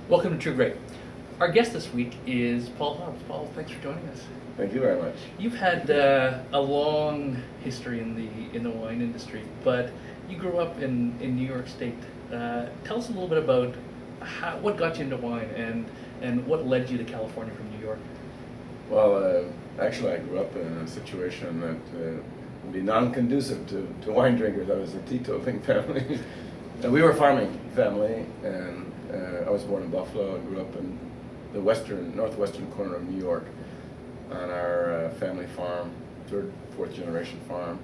Welcome to True Grape. Our guest this week is Paul Hobbs. Paul, thanks for joining us. Thank you very much. You've had a long history in the wine industry, but you grew up in New York State. Tell us a little bit about what got you into wine and what led you to California from New York. Well, actually, I grew up in a situation that would be non-conducive to wine drinkers. I was a teetotaling family. And we were a farming family, and I was born in Buffalo and grew up in the northwestern corner of New York on our family farm, third, fourth generation farm.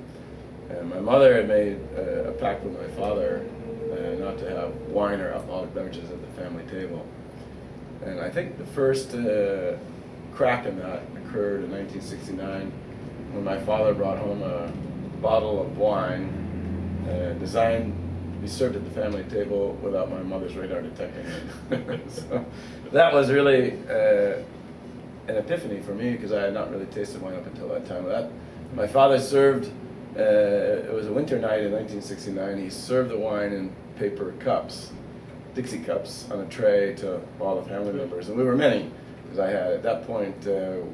And my mother had made a pact with my father not to have wine or alcoholic beverages at the family table. And I think the first crack in that occurred in 1969 when my father brought home a bottle of wine designed to be served at the family table without my mother's radar detecting it. So that was really an epiphany for me, because I had not really tasted wine up until that time. My father served, it was a winter night in 1969, he served the wine in paper cups, Dixie cups, on a tray to all the family members, and we were many, because I had, at that point, there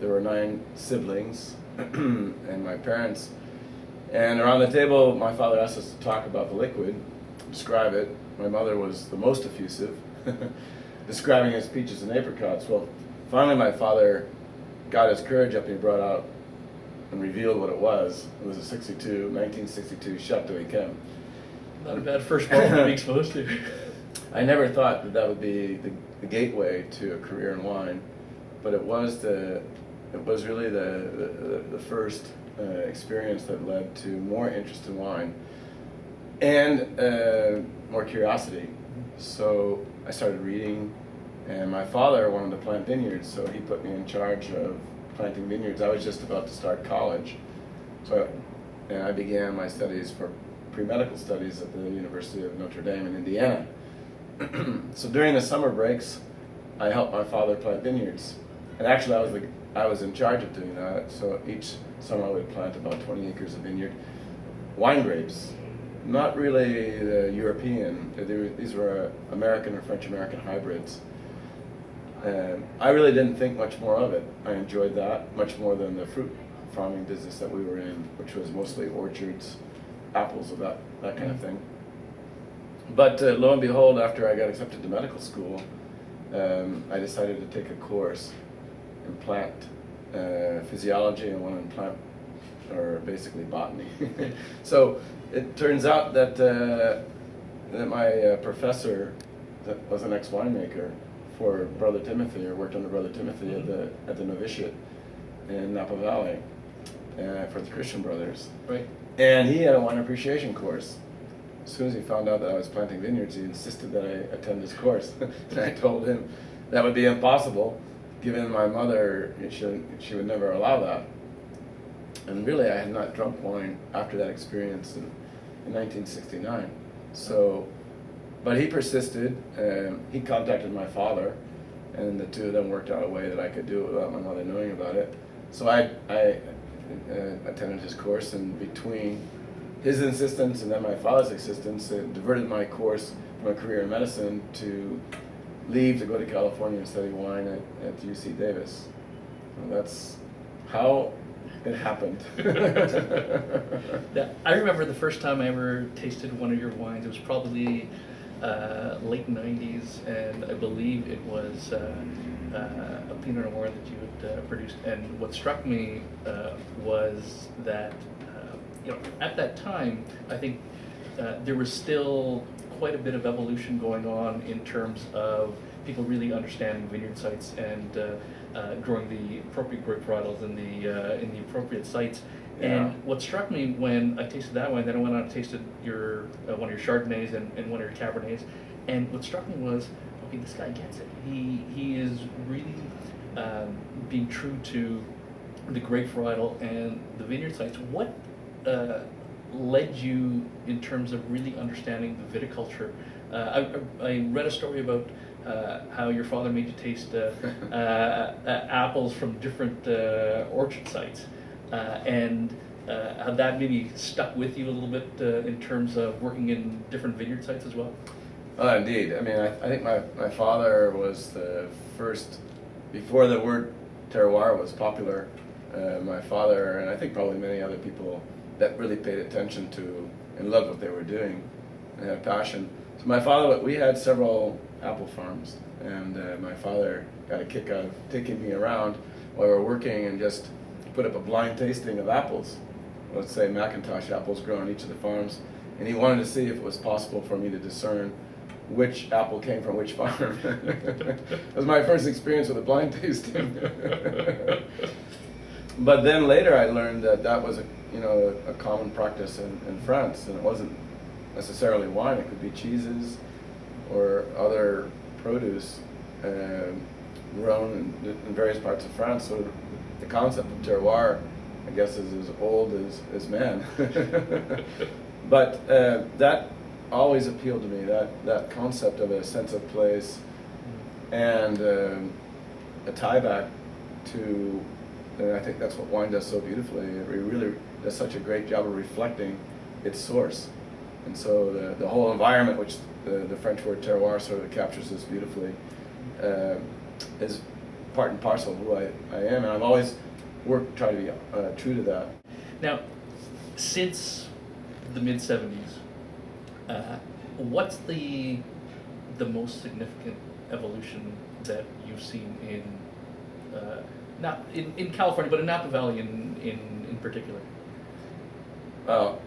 were 9 siblings, and my parents. And around the table, my father asked us to talk about the liquid, describe it. My mother was the most effusive, describing it as peaches and apricots. Well, finally my father got his courage up and he brought out and revealed what it was. It was a 1962 Chateau Yquem. Not a bad first bottle to be exposed to. I never thought that would be the gateway to a career in wine, but it was really the first experience that led to more interest in wine and more curiosity. So I started reading, and my father wanted to plant vineyards, so he put me in charge of planting vineyards. I was just about to start college, and I began my studies for pre-medical studies at the University of Notre Dame in Indiana. So during the summer breaks, I helped my father plant vineyards, and actually I was in charge of doing that. So each summer I would plant about 20 acres of vineyard, wine grapes, not really the European. These were American or French-American hybrids. I really didn't think much more of it. I enjoyed that much more than the fruit farming business that we were in, which was mostly orchards, apples, and that kind of thing. But lo and behold, after I got accepted to medical school, I decided to take a course in plant physiology and one in plant, or basically botany. So it turns out that my professor, that was an ex-winemaker for Brother Timothy, or worked under Brother Timothy at the novitiate in Napa Valley for the Christian Brothers. Right. And he had a wine appreciation course. As soon as he found out that I was planting vineyards, he insisted that I attend this course. And I told him that would be impossible, given my mother, she would never allow that. And really, I had not drunk wine after that experience in 1969. So, but he persisted, and he contacted my father, and the two of them worked out a way that I could do it without my mother knowing about it. So I attended his course, and between his insistence and then my father's insistence, it diverted my course from a career in medicine to leave to go to California and study wine at UC Davis. And that's how it happened. Yeah, I remember the first time I ever tasted one of your wines. It was probably late 90s, and I believe it was a Pinot Noir that you had produced. And what struck me was that at that time, I think there was still quite a bit of evolution going on in terms of people really understanding vineyard sites and growing the appropriate grape varietals in the appropriate sites. Yeah. And what struck me when I tasted that wine, then I went on and tasted one of your Chardonnays and one of your Cabernets, and what struck me was, okay, this guy gets it. He is really being true to the grape varietal and the vineyard sites. What led you in terms of really understanding the viticulture? I read a story about how your father made you taste apples from different orchard sites, and how that maybe stuck with you a little bit in terms of working in different vineyard sites as well? Indeed. I mean, I think my father was the first, before the word terroir was popular, my father, and I think probably many other people that really paid attention to and loved what they were doing and had a passion. So my father, we had several apple farms, and my father got a kick out of taking me around while we were working and just put up a blind tasting of apples. Let's say Macintosh apples grown on each of the farms, and he wanted to see if it was possible for me to discern which apple came from which farm. That was my first experience with a blind tasting. But then later I learned that that was a common practice in France, and it wasn't necessarily wine. It could be cheeses or other produce grown in various parts of France. So the concept of terroir, I guess, is as old as man. But that always appealed to me, that concept of a sense of place and a tie back to, and I think that's what wine does so beautifully. It really does such a great job of reflecting its source. And so the whole environment, which the French word terroir sort of captures this beautifully, is part and parcel of who I am, and I've always tried to be true to that. Now, since the mid-70s, what's the most significant evolution that you've seen in not in California, but in Napa Valley in particular? Well,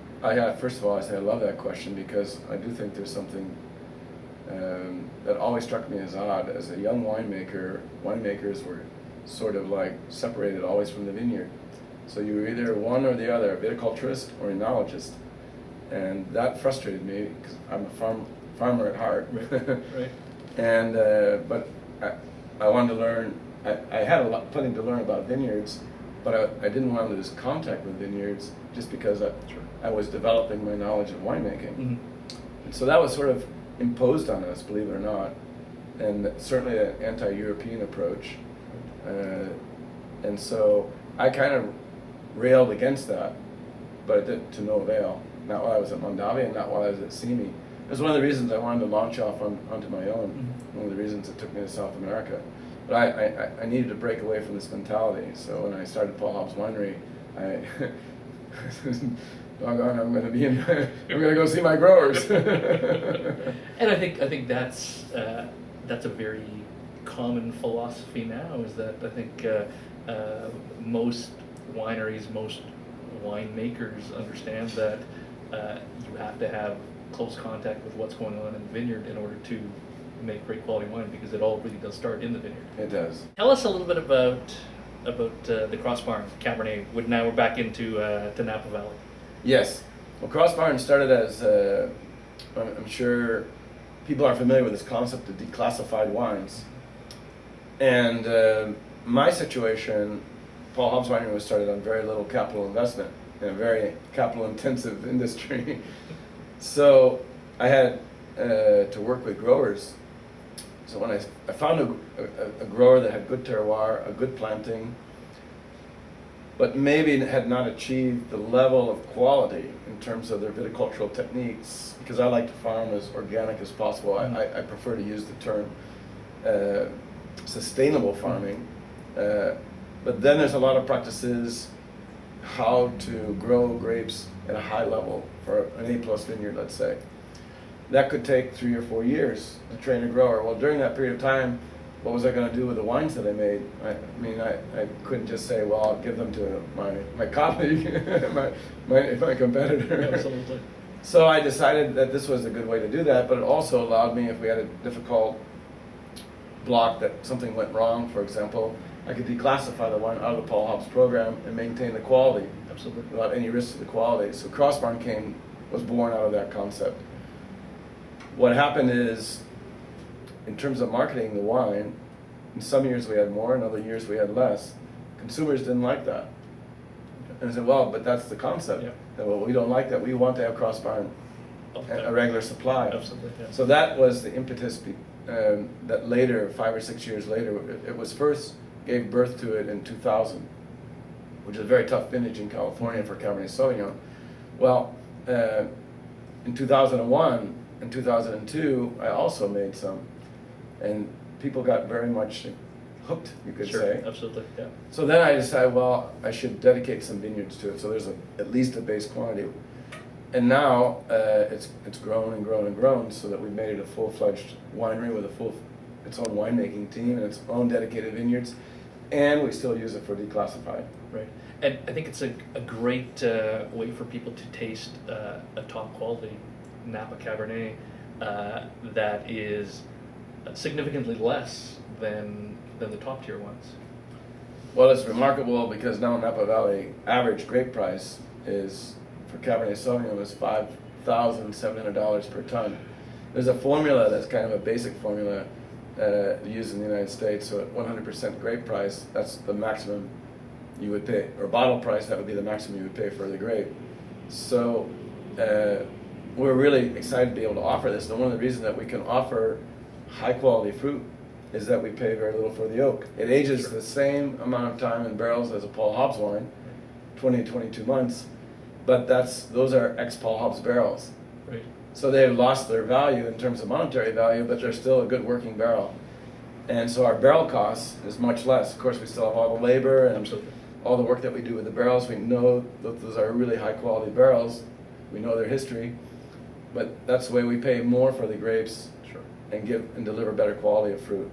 first of all, I love that question, because I do think there's something that always struck me as odd. As a young winemaker, winemakers were sort of like separated always from the vineyard. So you were either one or the other, a viticulturist or a enologist. And that frustrated me, because I'm a farmer at heart. Right. And but I wanted to learn. I had plenty to learn about vineyards, but I didn't want to lose contact with vineyards just because I was developing my knowledge of winemaking. Mm-hmm. And so that was sort of imposed on us, believe it or not, and certainly an anti-European approach. And so I kind of railed against that, but it did to no avail. Not while I was at Mondavi and not while I was at Simi. It was one of the reasons I wanted to launch off onto my own. Mm-hmm. One of the reasons it took me to South America. But I needed to break away from this mentality. So when I started Paul Hobbs Winery, doggone, I'm going to go see my growers. And I think that's a very common philosophy now. Is that I think most wineries, most winemakers understand that you have to have close contact with what's going on in the vineyard in order to make great quality wine, because it all really does start in the vineyard. It does. Tell us a little bit about the Cross Barn Cabernet. Now we're back into to Napa Valley. Yes. Well, Cross Barn started as, I'm sure people are familiar with this concept of declassified wines. And my situation, Paul Hobbs Winery was started on very little capital investment in a very capital intensive industry. So I had to work with growers. So when I found a grower that had good terroir, a good planting, but maybe had not achieved the level of quality in terms of their viticultural techniques, because I like to farm as organic as possible. I prefer to use the term sustainable farming. But then there's a lot of practices how to grow grapes at a high level for an A+ vineyard, let's say. That could take 3 or 4 years to train a grower. Well, during that period of time, what was I going to do with the wines that I made? I couldn't just say, well, I'll give them to my colleague, my competitor. Absolutely. So I decided that this was a good way to do that, but it also allowed me, if we had a difficult block that something went wrong, for example, I could declassify the wine out of the Paul Hobbs program and maintain the quality. Absolutely. Without any risk to the quality. So Cross Barn was born out of that concept. What happened is, in terms of marketing the wine, in some years we had more, in other years we had less. Consumers didn't like that. And I said, well, but that's the concept. Yeah. And, well, we don't like that. We want to have Cross Barn, a regular supply. Absolutely. Yeah. So that was the impetus that later, 5 or 6 years later, it was first gave birth to it in 2000, which is a very tough vintage in California for Cabernet Sauvignon. Well, in 2001, in 2002, I also made some, and people got very much hooked, you could Sure, say. absolutely, yeah. So then I decided, well, I should dedicate some vineyards to it, so there's at least a base quantity. And now it's grown and grown and grown, so that we've made it a full-fledged winery with its own winemaking team and its own dedicated vineyards, and we still use it for declassified. Right, and I think it's a great way for people to taste a top quality Napa Cabernet that is significantly less than the top tier ones. Well, it's remarkable because now in Napa Valley, average grape price is for Cabernet Sauvignon is $5,700 per ton. There's a formula that's kind of a basic formula used in the United States. So at 100% grape price, that's the maximum you would pay, or bottle price, that would be the maximum you would pay for the grape. So we're really excited to be able to offer this. And one of the reasons that we can offer high quality fruit is that we pay very little for the oak. It ages the same amount of time in barrels as a Paul Hobbs wine, 20 to 22 months, but those are ex-Paul Hobbs barrels. Right. So they have lost their value in terms of monetary value, but they're still a good working barrel. And so our barrel cost is much less. Of course, we still have all the labor and Absolutely. all the work that we do with the barrels. We know that those are really high quality barrels. We know their history, but that's the way we pay more for the grapes Sure. and deliver better quality of fruit.